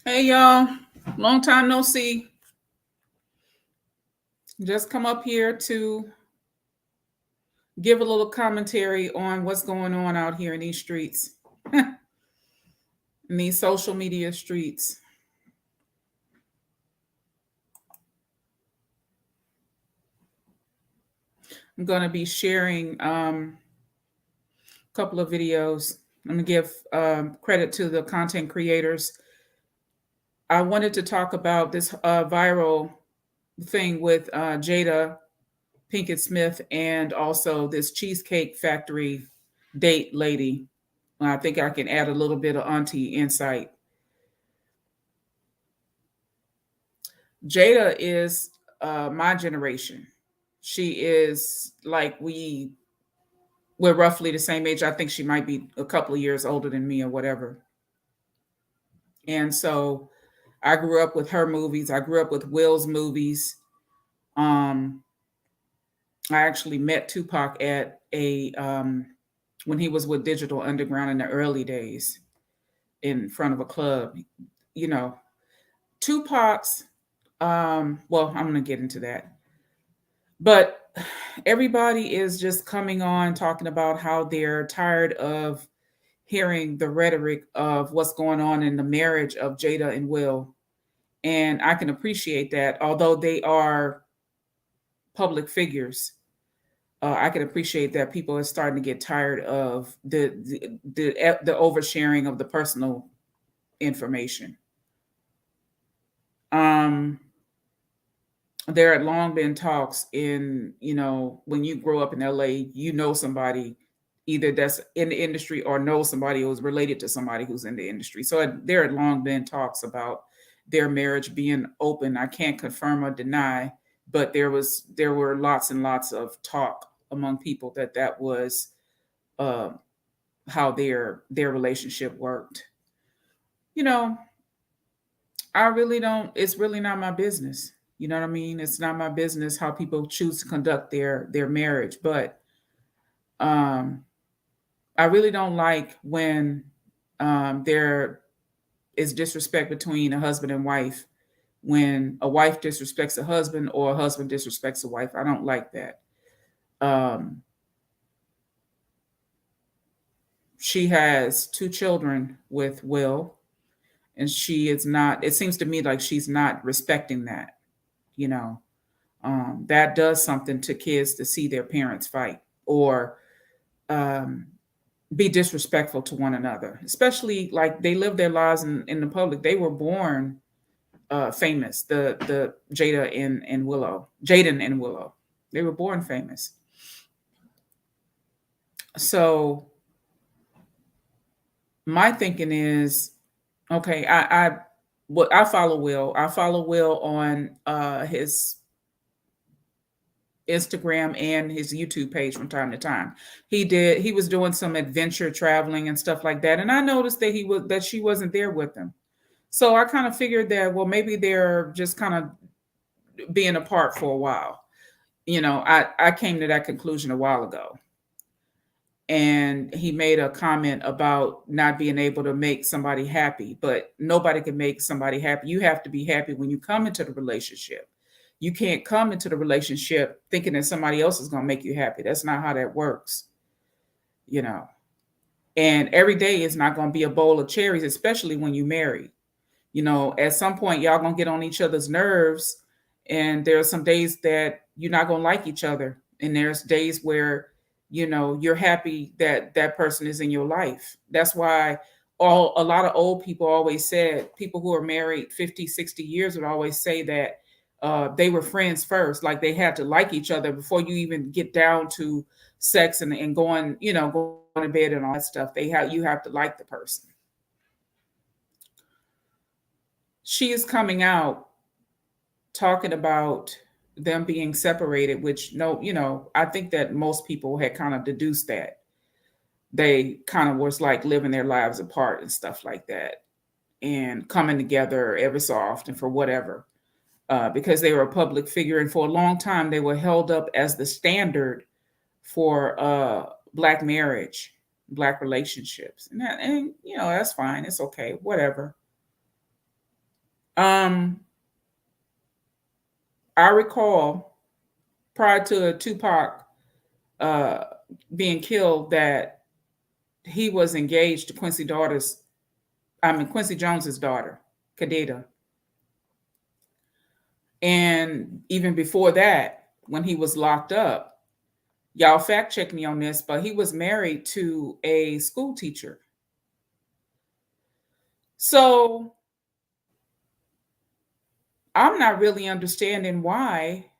Hey y'all, long time no see. Just come up here to give a little commentary on what's going on out here in these streets, in these social media streets. I'm going to be sharing a couple of videos. I'm going to give credit to the content creators. I wanted to talk about this viral thing with Jada Pinkett Smith and also this Cheesecake Factory date lady. I think I can add a little bit of auntie insight. Jada is my generation. She is like we're roughly the same age. I think she might be a couple of years older than me or whatever. And so I grew up with her movies. I grew up with Will's movies. Um, I actually met Tupac at a when he was with Digital Underground in the early days in front of a club. You know, Tupac's. Well, I'm going to get into that. But everybody is just coming on talking about how they're tired of hearing the rhetoric of what's going on in the marriage of Jada and Will. And I can appreciate that, although they are public figures. I can appreciate that people are starting to get tired of the oversharing of the personal information. Um, there had long been talks in, when you grow up in LA, you know somebody either that's in the industry or know somebody who's related to somebody who's in the industry. So there had long been talks about their marriage being open. I can't confirm or deny, but there were lots and lots of talk among people that was uh, how their relationship worked. You know, I really don't. It's really not my business. You know what I mean? It's not my business how people choose to conduct their marriage. But um, I really don't like when there is disrespect between a husband and wife. When a wife disrespects a husband or a husband disrespects a wife, I don't like that. Um, she has two children with Will, and she is not. It seems to me like she's not respecting that. You know, that does something to kids to see their parents fight or um, be disrespectful to one another, especially like they live their lives in the public. They were born famous, the Jada and Willow, Jaden and Willow. They were born famous. So my thinking is, okay, I follow Will. I follow Will on his Instagram and his YouTube page from time to time. He was doing some adventure traveling and stuff like that. And I noticed that she wasn't there with him. So I kind of figured that, well, maybe they're just kind of being apart for a while. I came to that conclusion a while ago. And he made a comment about not being able to make somebody happy, but nobody can make somebody happy. You have to be happy when you come into the relationship. You can't come into the relationship thinking that somebody else is going to make you happy. That's not how that works, you know. And every day is not going to be a bowl of cherries, especially when you marry. At some point, y'all going to get on each other's nerves. And there are some days that you're not going to like each other. And there's days where, you're happy that that person is in your life. That's why a lot of old people always said, people who are married 50, 60 years would always say that they were friends first. Like they had to like each other before you even get down to sex and going, going to bed and all that stuff. You have to like the person. She is coming out talking about them being separated, which no, I think that most people had kind of deduced that they kind of was like living their lives apart and stuff like that, and coming together every so often for whatever, because they were a public figure, and for a long time they were held up as the standard for black marriage, black relationships, and that's fine. It's okay, whatever. Um, I recall prior to Tupac uh, being killed that he was engaged to Quincy Jones's daughter, Kadita. And even before that, when he was locked up, y'all fact check me on this, but he was married to a school teacher. So I'm not really understanding why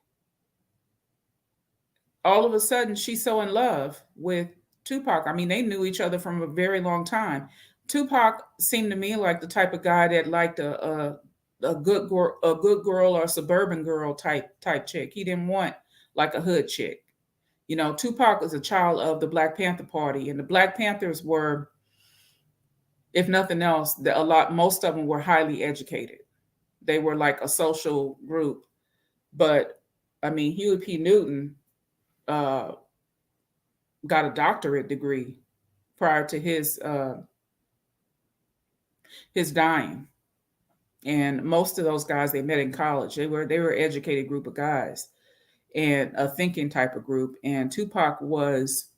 all of a sudden she's so in love with Tupac. I mean, they knew each other from a very long time. Tupac seemed to me like the type of guy that liked a good girl or a suburban girl type chick. He didn't want like a hood chick. You know, Tupac was a child of the Black Panther Party, and the Black Panthers were, if nothing else, most of them were highly educated. They were like a social group. But I mean, Huey P. Newton uh, got a doctorate degree prior to his dying, and most of those guys they met in college. They were an educated group of guys and a thinking type of group. And Tupac was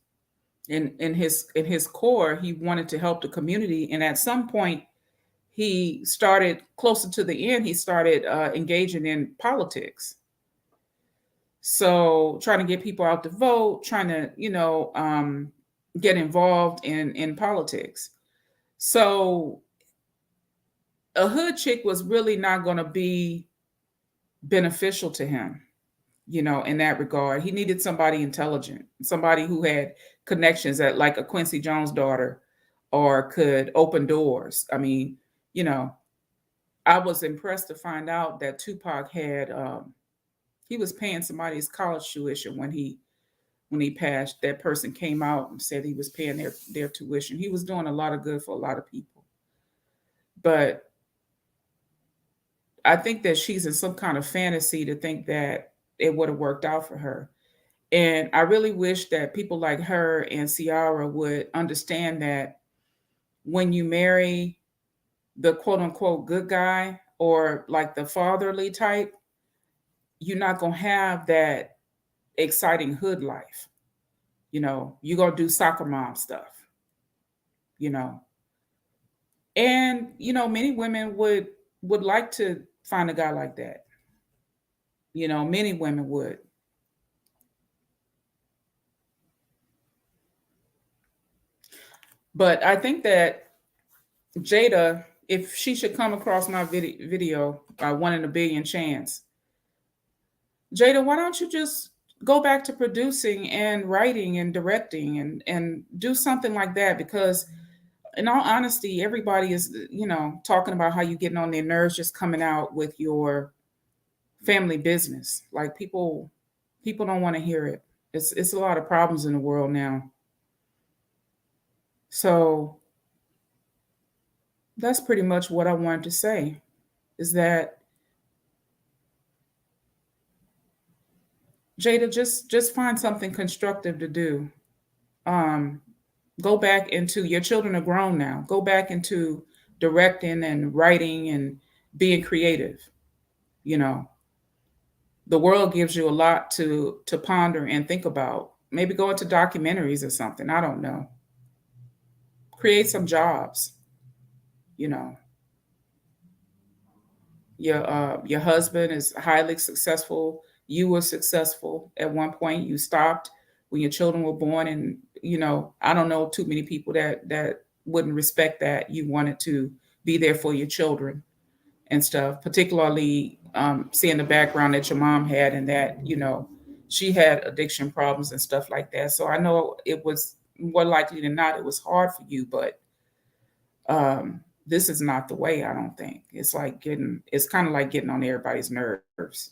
in his core, he wanted to help the community. And at some point, he started closer to the end. He started engaging in politics. So trying to get people out to vote, trying to get involved in politics. So a hood chick was really not going to be beneficial to him, in that regard. He needed somebody intelligent, somebody who had connections at like a Quincy Jones daughter or could open doors. I mean, you know, I was impressed to find out that Tupac had he was paying somebody's college tuition when he passed. That person came out and said he was paying their tuition. He was doing a lot of good for a lot of people. But I think that she's in some kind of fantasy to think that it would have worked out for her. And I really wish that people like her and Ciara would understand that when you marry the quote unquote good guy or like the fatherly type, you're not going to have that exciting hood life. You're going to do soccer mom stuff, you know. And, many women would like to find a guy like that. Many women would. But I think that Jada, if she should come across my video by 1 in a billion chance, Jada, why don't you just go back to producing and writing and directing and do something like that? Because in all honesty, everybody is, talking about how you getting on their nerves just coming out with your family business. Like people don't want to hear it. It's a lot of problems in the world now. So that's pretty much what I wanted to say, is that Jada, just find something constructive to do. Um, Go back into, your children are grown now. Go back into directing and writing and being creative. You know, the world gives you a lot to ponder and think about. Maybe go into documentaries or something. I don't know. Create some jobs. You know, your husband is highly successful. You were successful at one point. You stopped when your children were born, and I don't know too many people that wouldn't respect that you wanted to be there for your children and stuff. Particularly seeing the background that your mom had, and that she had addiction problems and stuff like that. So I know it was more likely than not it was hard for you, but this is not the way. I don't think it's kind of like getting on everybody's nerves.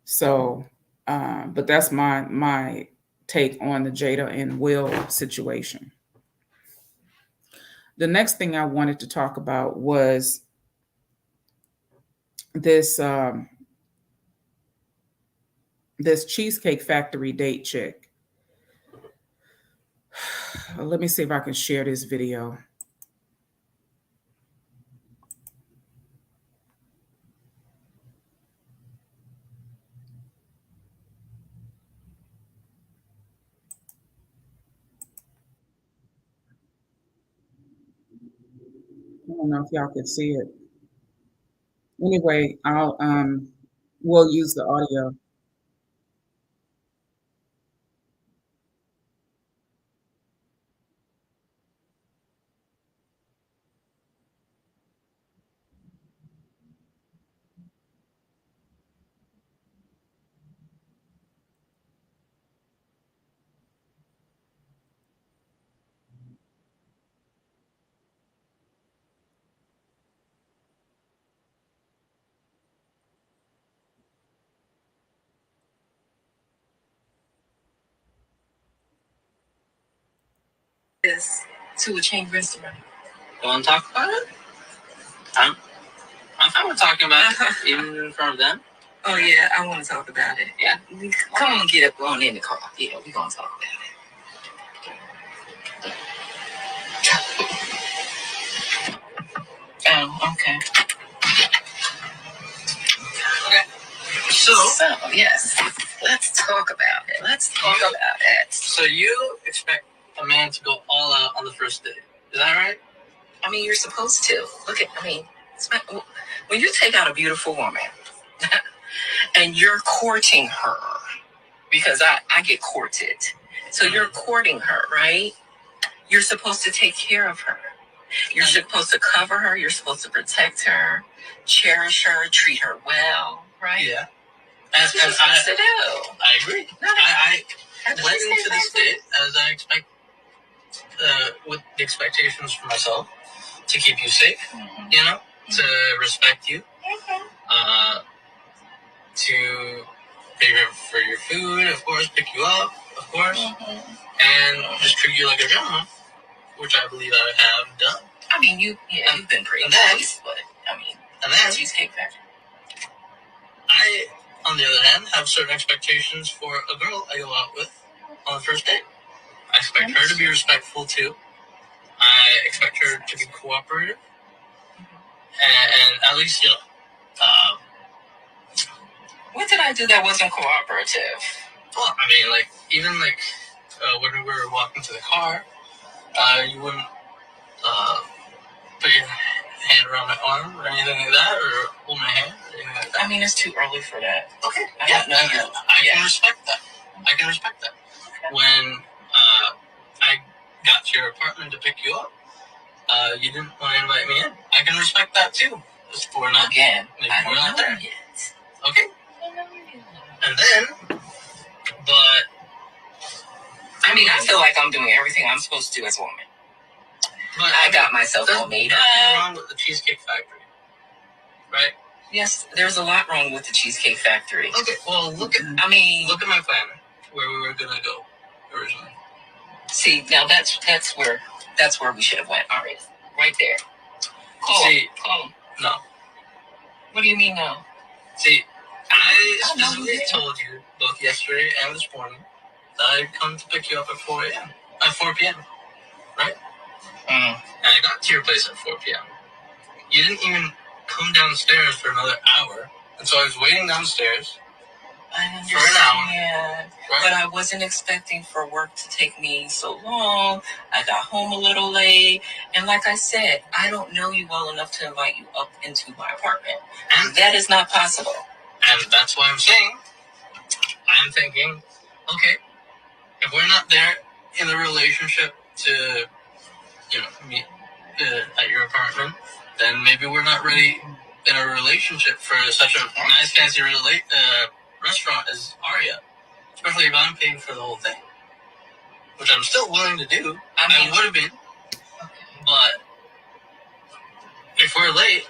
So, but that's my take on the Jada and Will situation. The next thing I wanted to talk about was this this Cheesecake Factory date chick. Let me see if I can share this video. I don't know if y'all could see it. Anyway, we'll use the audio. This to a chain restaurant. You want to talk about it? I'm, I'm fine with talking about it, even in front of them. Oh yeah, I want to talk about it. Yeah, come on, get up, on in the car. Yeah, we gonna talk about it. Oh, okay. Okay. So yes, let's talk about it. Let's talk about it. So you expect a man to go all out on the first date? Is that right? I mean, you're supposed to. Look at. I mean, when you take out a beautiful woman and you're courting her, because I get courted. So you're courting her, right? You're supposed to take care of her. You're supposed to cover her. You're supposed to protect her, cherish her, treat her well, right? Yeah. That's what you're supposed to do. I agree. No, I went into this date as I expect, with the expectations for myself to keep you safe, you know, to respect you, to pay for your food, of course, pick you up, of course, and just treat you like a gentleman, which I believe I have done. I mean, you've been pretty nice, but I mean, and then Cheesecake Factory. I, on the other hand, have certain expectations for a girl I go out with on the first date. I expect her to be respectful too. I expect her to be cooperative, and at least, you know, what did I do that wasn't cooperative? Well, I mean, like, even like when we were walking to the car, you wouldn't put your hand around my arm or anything like that, or hold my hand or anything like that. I mean, it's too early for that. Okay. I can respect that. I can respect that. Okay. When I got to your apartment to pick you up, you didn't want to invite me in. I can respect that too. Just we're not again. Maybe we're not there yet. Okay. And then, but I mean, I feel like I'm doing everything I'm supposed to do as a woman. But I got myself all made up. There's nothing wrong with the Cheesecake Factory, right? Yes, there's a lot wrong with the Cheesecake Factory. Okay, well, look at my plan, where we were gonna go originally. See, now that's where we should have went already, right there. Call him. No. What do you mean no? See, I specifically told you both yesterday and this morning that I'd come to pick you up at 4 a.m. At 4 p.m. Right? And I got to your place at 4 p.m. You didn't even come downstairs for another hour, and so I was waiting downstairs for an hour. Right? But I wasn't expecting for work to take me so long. I got home a little late, and like I said, I don't know you well enough to invite you up into my apartment, and that is not possible. And that's why I'm saying, I'm thinking, okay, if we're not there in the relationship to, you know, meet at your apartment, then maybe we're not ready in a relationship for such a nice, fancy restaurant as Aria. Especially if I'm paying for the whole thing, which I'm still willing to do. I would have been, but if we're late,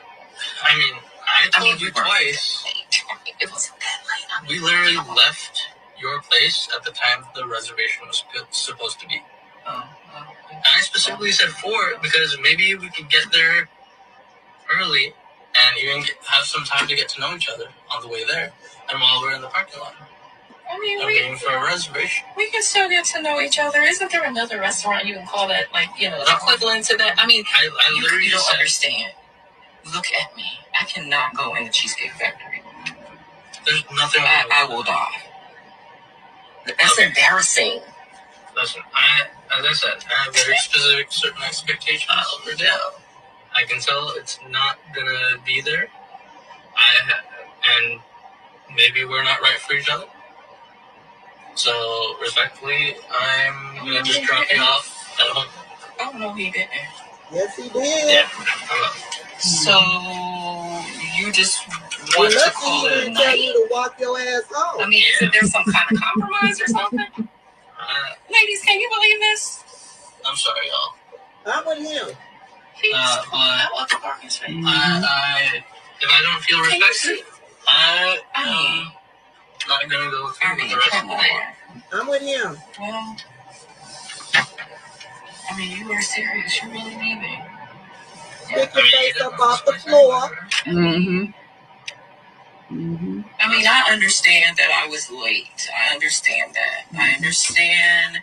I mean, I told you twice. It wasn't that late. We literally left your place at the time the reservation was supposed to be. And I specifically said 4 because maybe we could get there early and even have some time to get to know each other on the way there and while we're in the parking lot. I mean, waiting for a reservation. We can still get to know each other. Isn't there another restaurant you can call that, like, you know, equivalent to that? I mean, I literally you don't understand. Look at me. I cannot go in the Cheesecake Factory. There's nothing. I will die. That's embarrassing. Listen, as I said, I have very specific certain expectations for dinner. I I can tell it's not gonna be there. And maybe we're not right for each other. So respectfully, I'm gonna just drop you off at home. Oh no, he didn't. Yes, he did. Yeah. So you just want to call it a tell night? you to walk your ass home. I mean, isn't there some kind of compromise or something? Ladies, can you believe this? I'm sorry, y'all. I'm with him. I want the parking space. If I don't feel respected, I'm not gonna go through with the rest of the day. I'm with him. Well, I mean, you are serious. You really need me. Pick your face up off the floor. I mean, I understand that I was late. I understand that. I understand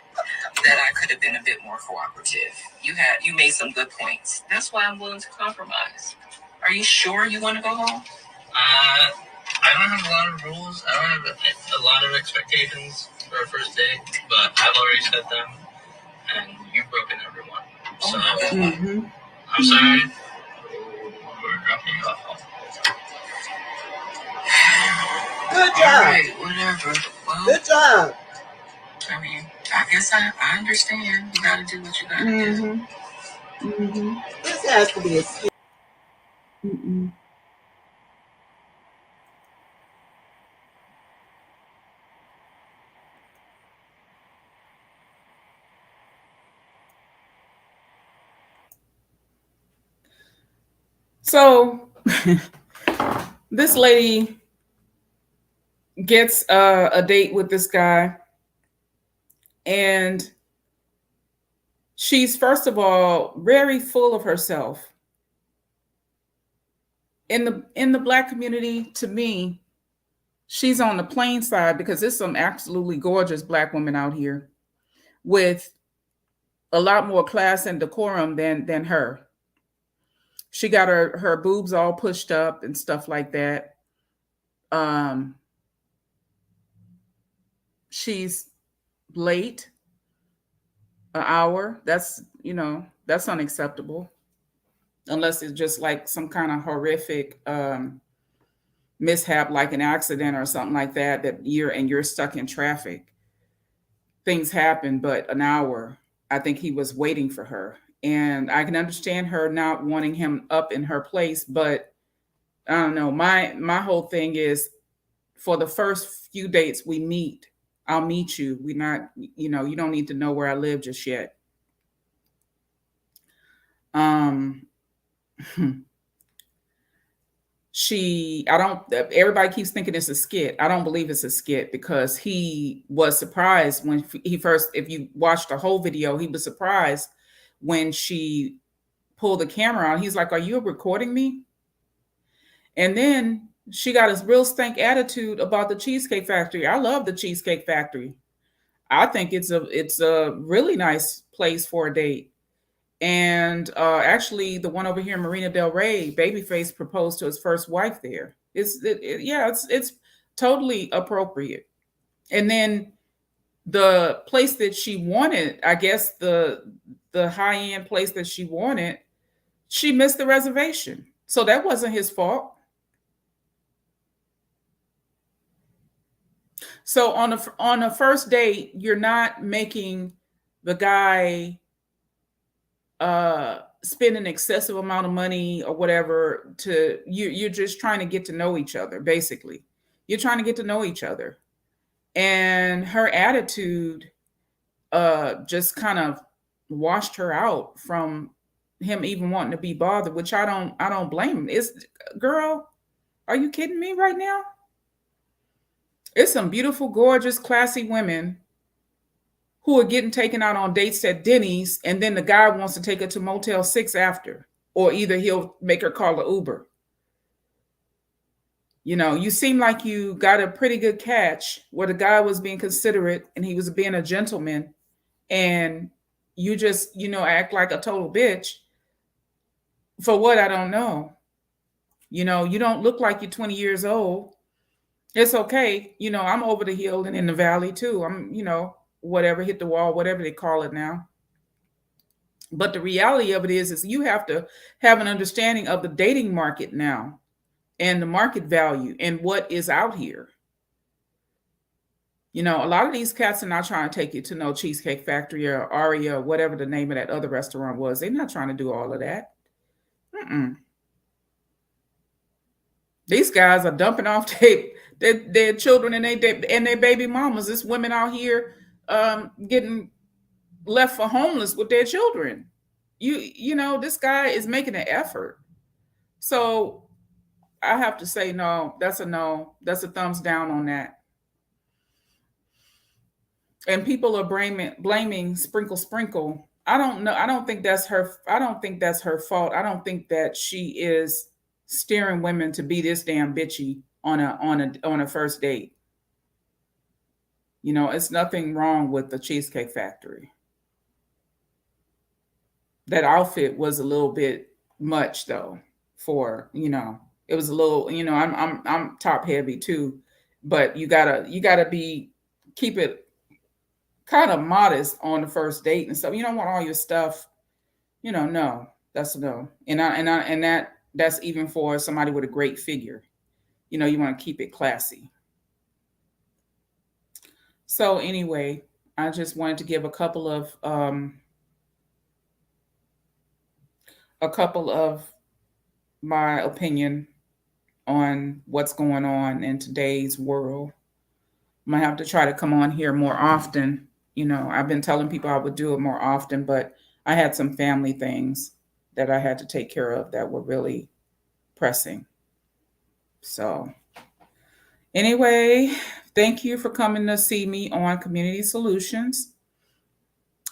that I could have been a bit more cooperative. You made some good points. That's why I'm willing to compromise. Are you sure you want to go home? I don't have a lot of rules. I don't have a lot of expectations for a first date, but I've already set them, and you've broken every one. So I'm sorry. We're dropping you off. Good job. All right, whatever. Well, Good job. I mean, I guess I understand. You gotta do what you gotta do. This has to be a skit. So this lady gets a date with this guy, and she's, first of all, very full of herself. In the Black community, to me, she's on the plain side, because there's some absolutely gorgeous Black women out here with a lot more class and decorum than her. She got her boobs all pushed up and stuff like that. She's late an hour. That's unacceptable, unless it's just like some kind of horrific mishap, like an accident or something like that you're stuck in traffic. Things happen, but an hour, I think he was waiting for her. And I can understand her not wanting him up in her place, but I don't know. My whole thing is, for the first few dates we meet, I'll meet you. We not, you don't need to know where I live just yet. Everybody keeps thinking it's a skit. I don't believe it's a skit, because he was surprised when he first, if you watch the whole video, he was surprised when she pulled the camera on. He's like, "Are you recording me?" And then she got this real stank attitude about the Cheesecake Factory. I love the Cheesecake Factory. I think it's a really nice place for a date. And actually, the one over here in Marina Del Rey, Babyface proposed to his first wife there. It's totally appropriate. And then the place that she wanted, I guess the high end place that she wanted, she missed the reservation, so that wasn't his fault. So on a first date, you're not making the guy spend an excessive amount of money or whatever. You're just trying to get to know each other. Basically, you're trying to get to know each other. And her attitude just kind of washed her out from him even wanting to be bothered, which I don't blame him. Girl, are you kidding me right now? It's some beautiful, gorgeous, classy women who are getting taken out on dates at Denny's, and then the guy wants to take her to Motel 6 after, or either he'll make her call an Uber. You seem like you got a pretty good catch where the guy was being considerate and he was being a gentleman, and you just, act like a total bitch. For what? I don't know. You don't look like you're 20 years old. It's okay. I'm over the hill and in the valley too. I'm, whatever, hit the wall, whatever they call it now. But the reality of it is you have to have an understanding of the dating market now and the market value and what is out here. You know, a lot of these cats are not trying to take you to no Cheesecake Factory or Aria or whatever the name of that other restaurant was. They're not trying to do all of that. Mm-mm. These guys are dumping off their children and their baby mamas. There's women out here getting left for homeless with their children. You know, this guy is making an effort. So I have to say no. That's a no. That's a thumbs down on that. And people are blaming Sprinkle Sprinkle. I don't know. I don't think that's her. I don't think that's her fault. I don't think that she is steering women to be this damn bitchy on a first date. You know, it's nothing wrong with the Cheesecake Factory. That outfit was a little bit much though. For it was a little. I'm top heavy too, but you gotta be keep it kind of modest on the first date and stuff. You don't want all your stuff, no, that's a no. And that's even for somebody with a great figure. You want to keep it classy. So anyway, I just wanted to give a couple of my opinion on what's going on in today's world. I'm gonna have to try to come on here more often. I've been telling people I would do it more often, but I had some family things that I had to take care of that were really pressing. So, anyway, thank you for coming to see me on Community Solutions.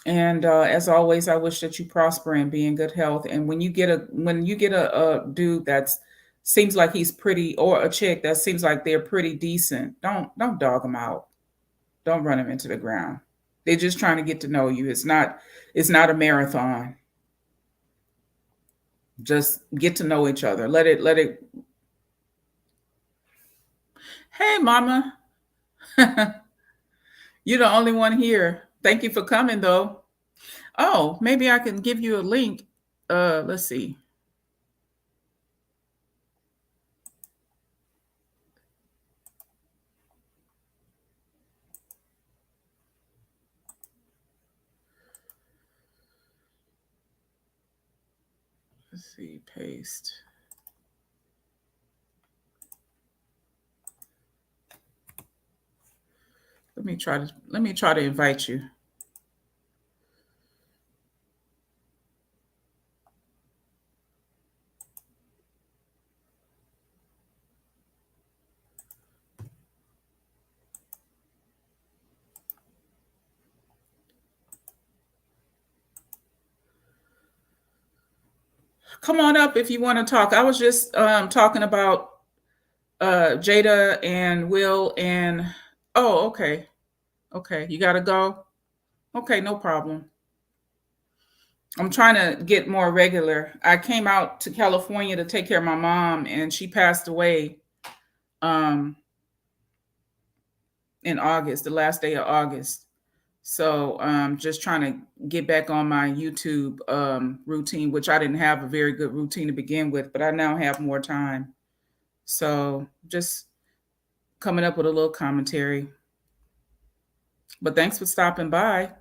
And as always, I wish that you prosper and be in good health. And when you get a dude that's seems like he's pretty, or a chick that seems like they're pretty decent, don't dog them out. Don't run them into the ground. They're just trying to get to know you. It's not a marathon. Just get to know each other. Let it. Hey, mama. You're the only one here. Thank you for coming, though. Oh, maybe I can give you a link. Let's see. Let's see, paste. Let me try to invite you. Come on up if you want to talk. I was just talking about Jada and Will and oh, okay. Okay, you got to go. Okay, no problem. I'm trying to get more regular. I came out to California to take care of my mom, and she passed away um, in August, the last day of August. So just trying to get back on my YouTube routine, which I didn't have a very good routine to begin with, but I now have more time. So just coming up with a little commentary. But thanks for stopping by.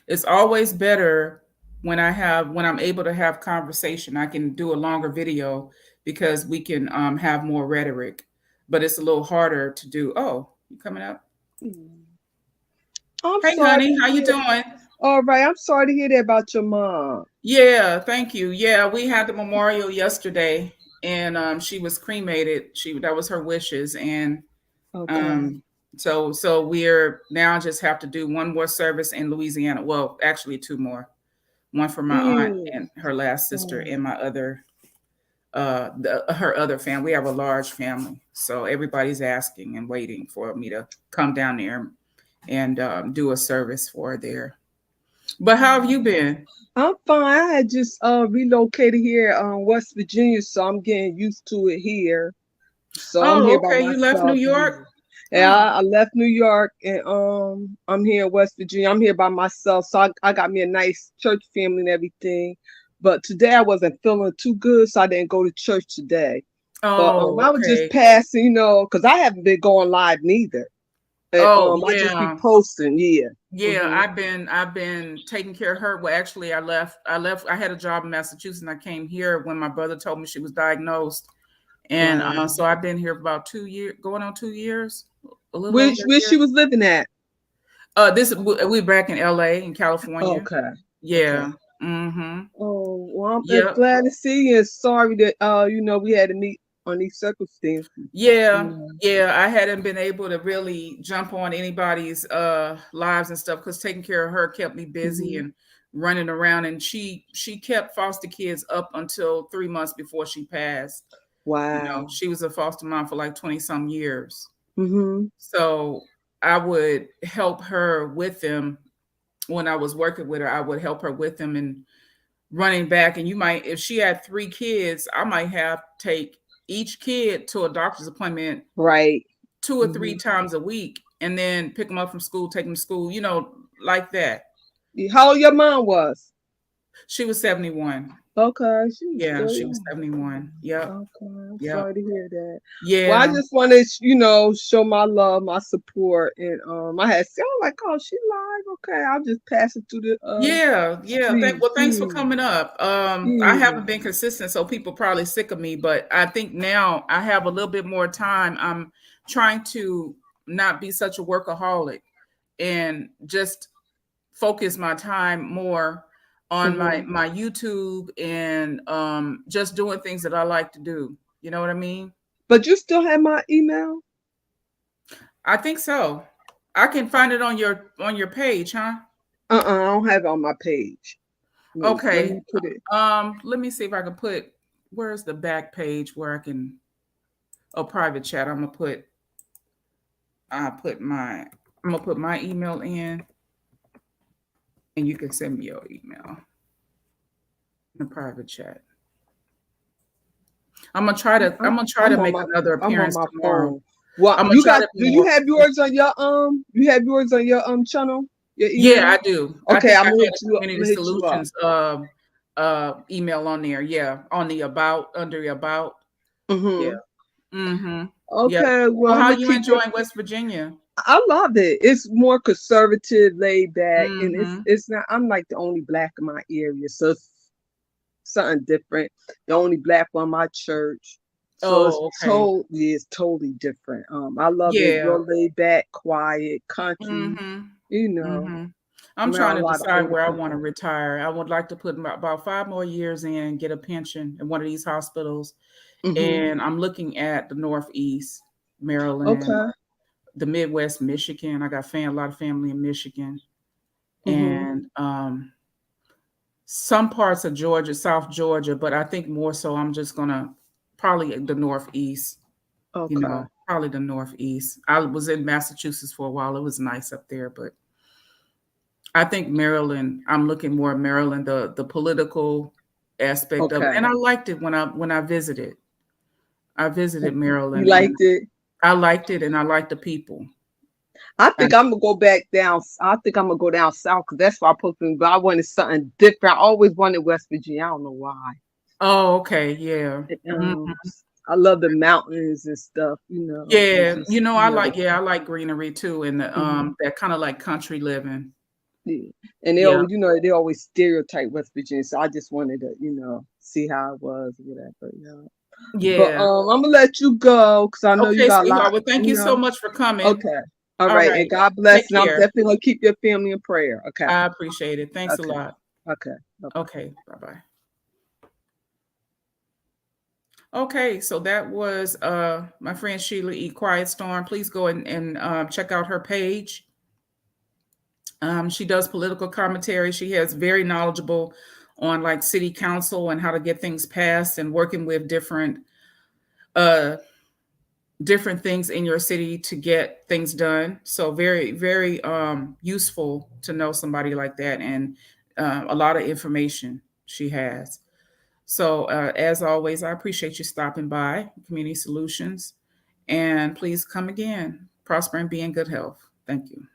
It's always better when I'm able to have conversation. I can do a longer video because we can have more rhetoric, but it's a little harder to do. Oh, you coming up? I'm Hey, sorry. honey, how you doing? All right. I'm sorry to hear that about your mom. Yeah, thank you. Yeah, we had the memorial yesterday, and she was cremated. That was her wishes, and Okay. so we're now just have to do one more service in Louisiana. Well, actually two more. One for my aunt Mm. and her last sister, Mm. and my other her other family. We have a large family, so everybody's asking and waiting for me to come down there and do a service for her there. But how have you been? I'm fine. I had just relocated here West Virginia, so I'm getting used to it here. So I'm Oh, here by okay. You left New myself. York. And Oh, I left New York and I'm here in West Virginia. I'm here by myself. So I got me a nice church family and everything. But today I wasn't feeling too good, so I didn't go to church today. But oh, I was just okay. passing, because I haven't been going live neither. And Oh, I just be yeah. posting, yeah. Yeah, Mhm. I've been taking care of her. Well, actually, I had a job in Massachusetts and I came here when my brother told me she was diagnosed. And Wow. so I've been here for about 2 years, going on 2 years, a little Where over a where year. she was living at? We're back in LA in California. Okay. Okay. Yeah. Mm-hmm. Oh, well, I'm Yep. glad to see you. And sorry that we had to meet on these circumstances. Yeah. Yeah. Yeah. I hadn't been able to really jump on anybody's lives and stuff because taking care of her kept me busy Mhm. and running around. And she kept foster kids up until 3 months before she passed. Wow. She was a foster mom for like 20 some years. Mhm. So I would help her with them when I was working with her. I would help her with them and running back. And if she had 3 kids, I might have to take each kid to a doctor's appointment Right. 2 or 3 Mhm. times a week and then pick them up from school, take them to school, like that. How old your mom was? She was 71. Okay, she was Yeah, still she was young. 71. Yep. Okay, I'm Yep. sorry to hear that. Well, I Yeah. just want to, show my love, my support, and I had said, oh, like, oh, she live. Okay, I'll just pass it through the Yeah, yeah. streets. Thanks for coming up. I Yeah, haven't been consistent, so people probably sick of me, but I think now I have a little bit more time. I'm trying to not be such a workaholic and just focus my time more on my hmm. my YouTube and just doing things that I like to do. You know what I mean? But you still have my email? I think so. I can find it on your page, huh? I don't have it on my page. Let Okay. me put it. Let me see if I can put where's the back page where I can private chat. I put my I'm gonna put my email in and you can send me your email in the private chat. I'm gonna try to I'm on make my another I'm on appearance my tomorrow. phone. Well, I'm gonna you try got to be do you more have consistent. yours on your channel? Your Yeah, I email? do. I Okay, think I'm I gonna had hit a you up. I'm community gonna hit you up. solutions email on there. Yeah. On the about under the about. Yeah. Mhm. Mm-hmm. Yeah. Okay, well Well, I'm how gonna you keep you. enjoying West Virginia? I love it. It's more conservative, laid back, and it's Mm-hmm. it's not. I'm like the only black in my area, so it's something different. The only black one in my church, so Oh, okay. it's totally different. I love it. Yeah. Real laid back, quiet, country. Mm-hmm. You know, Mm-hmm. I'm I'm trying around to a lot of decide older where I want to people. retire. I would like to put about 5 more years in and get a pension in one of these hospitals. Mhm. And I'm looking at the Northeast, Maryland, Okay. the Midwest, Michigan. I got a lot of family in Michigan, Mhm. and some parts of Georgia, South Georgia. But I think more so, I'm just gonna probably the Northeast. Okay. Probably the Northeast. I was in Massachusetts for a while. It was nice up there, but I think Maryland. I'm looking more at Maryland, the political aspect of it, and Okay. I liked it when I visited. I visited You Maryland, and liked it? I liked it, and I liked the people. I I, think I'm gonna go back down. I think I'm gonna go down south because that's why I put me. But I wanted something different. I always wanted West Virginia. I don't know why. oh, okay, yeah. Mhm. Um, I love the mountains and stuff. It's Yeah, just the I like greenery too, and mhm, that kind of like country living. yeah. And they Yeah, always, they always stereotype West Virginia. So I just wanted to, see how it was or whatever. Yeah. But yeah. I'm gonna let you go because I know you Okay, got a lot. sweetheart. Well, thank you so much for coming. Okay. All All right. And right. God Take bless. And I'm care. definitely gonna keep your family in prayer. Okay. I appreciate it. Thanks a Okay. lot. Okay. Bye-bye. Okay, bye-bye. Okay, so that was my friend Sheila E. Quiet Storm. Please go and check out her page. She does political commentary. She has very knowledgeable on like city council and how to get things passed and working with uh different things in your city to get things done. So very, very useful to know somebody like that and a lot of information she has. So as always, I appreciate you stopping by Community Solutions and please come again. prosper and be in good health. Thank you.